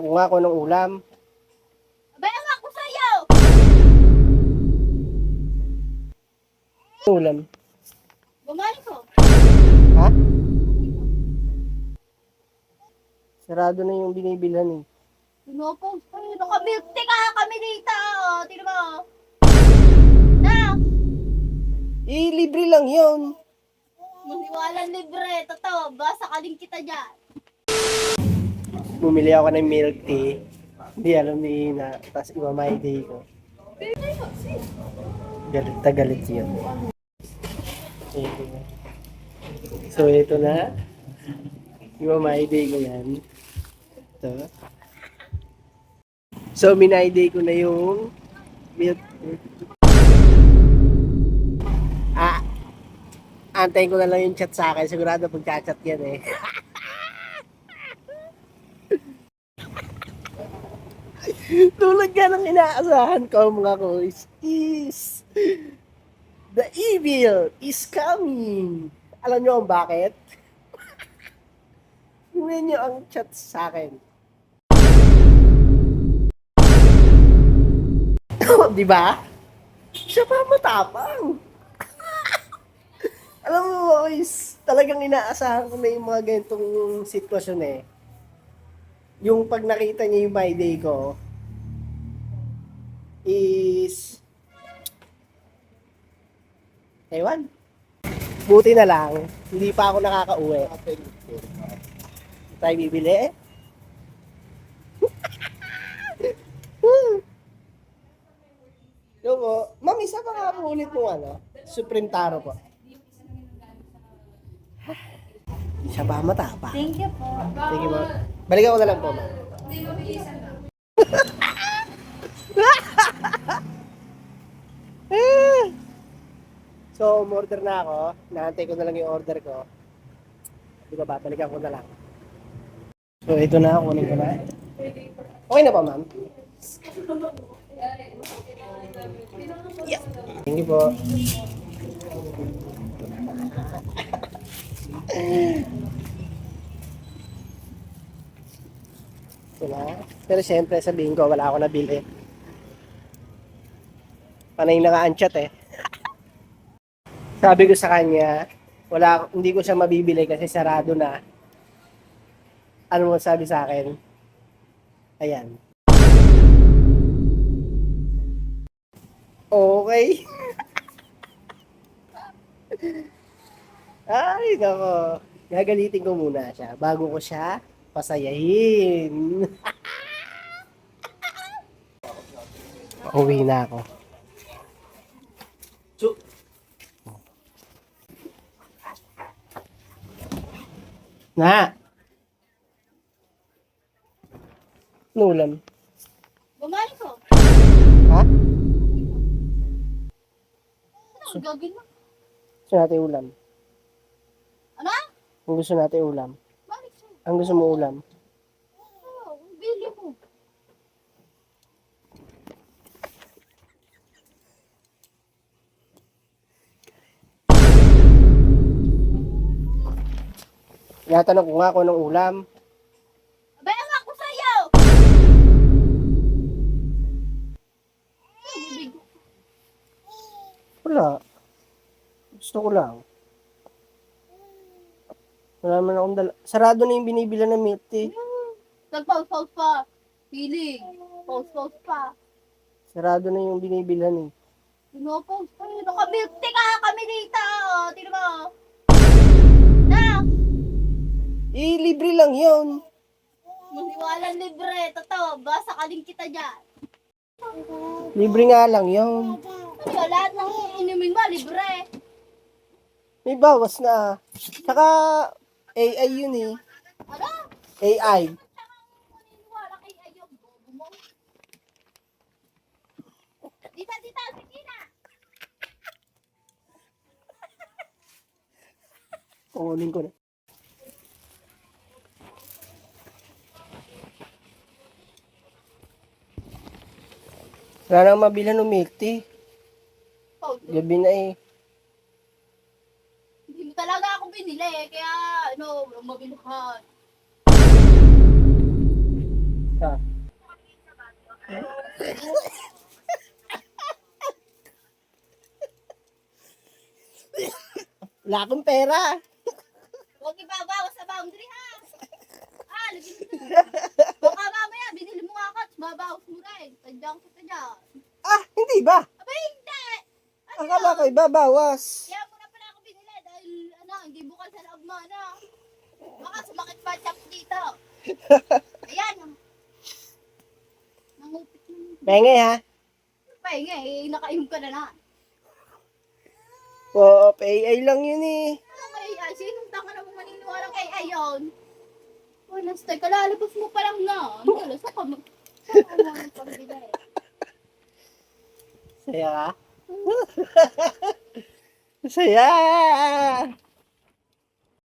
Kung ako ng ulam. Abay, ang ako sa'yo! Ulam. Bumalik ko. Ha? Sarado na yung binibilhan eh. Pinopost pa rin. Naka-milk tea ka kami dito. Oh, tignan mo. Na! Eh, libre lang yun. Maniwalang libre. Totoo. Basa ka din kita dyan. Bumili ako ng milk tea. Hindi alam ni Ina. Tapos imamay day ko. Galit na galit yun. Eh, so, ito na. Imamay day ko yan. Ito. So, minay day ko na yung milk tea. Antayin ko na lang yung chat sa akin. Sigurado pagka-chat yan eh. Tulad nga ng inaasahan ko mga kois is the evil is coming. Alam nyo kung bakit? Tingnan nyo ang chat sa akin. Di ba? Siya pa matapang. Alam mo boys, talagang inaasahan ko na yung mga ganitong sitwasyon eh. Yung pag nakita niya yung my day ko, is ewan. Buti na lang, hindi pa ako nakakauwi. Tayo bibili eh. Yo po, ma'am, isa pa nga po ulit mo ano, Supreme Taro po. Siya ba matapa? Thank you po. Sige mo. Balikan ko na lang po, ma'am. So, umorder na ako. Naantay ko na lang yung order ko. Di ba, babalikan ko na lang. So, ito na. Kunin ko na. Okay na pa, ma'am? Yeah. Thank you po. Ito na. Pero siyempre, sabihin ko, wala ako nabili. Panay na nga ang chat eh. Sabi ko sa kanya, hindi ko siya mabibili kasi sarado na. Ano mo sabi sa akin? Ayan. Okay. Ay, nako. Gagalitin ko muna siya bago ko siya pasayahin. Uwi na ako. Na. Nulam. Bumalik ko. Ha? Ano ang gagawin mo? Gusto natin ulam. Ano? Ang gusto natin ulam. Balik siya. Ang gusto mo ulam. Oh, bili mo. Tinatanong ko nga ako ng ulam. Abay, ang ako sa'yo! Bibig. Wala. Gusto ko lang. Wala naman akong dala. Sarado na yung binibila ng milk tea. Nag-pause pa. Feeling. Pause pa. Sarado na yung binibilhan eh. Pinopost pa rin. Naka-milk tea ka kami dito. Oh, tignan mo. Na! Eh, libre lang yun. Maniwalang libre. Totoo. Basa ka din kita dyan. Libre nga lang yun. Ano, lahat ng inumin mo, libre. May bawas na. Saka, AI yun eh. Ano? AI. Maniniwala kay Ayong bobo mo. Dita, sige na. Kukunin ko na. Wala nang mabilhan ng milk tea. Pause. Gabi na eh. Hindi mo talaga ako binili. Kaya, walang mabiluhan. Ah. Wala akong pera. Huwag ibabawas sa boundary ha. Lagyan mo baka mamaya, binili mo nga ako, babawas mo rin. Tadyang kita dyan. Hindi ba? Aba, hindi! Akala ko ibabawas. Kaya mo na pala ako binili dahil, hindi bukal sa loob mo, Baka sumakit pa siya dito. Ayan. Nangupit mo. Penge ha? Pahinga nakainom ka na na. Oo, PAI lang yun eh. Ay, sinong tanga na mo maniniwala kay Ayon? Wala, stay, kalalabas mo pa lang na. Wala, saka mo. Saka mo ang pambili. Saya ka? Saya!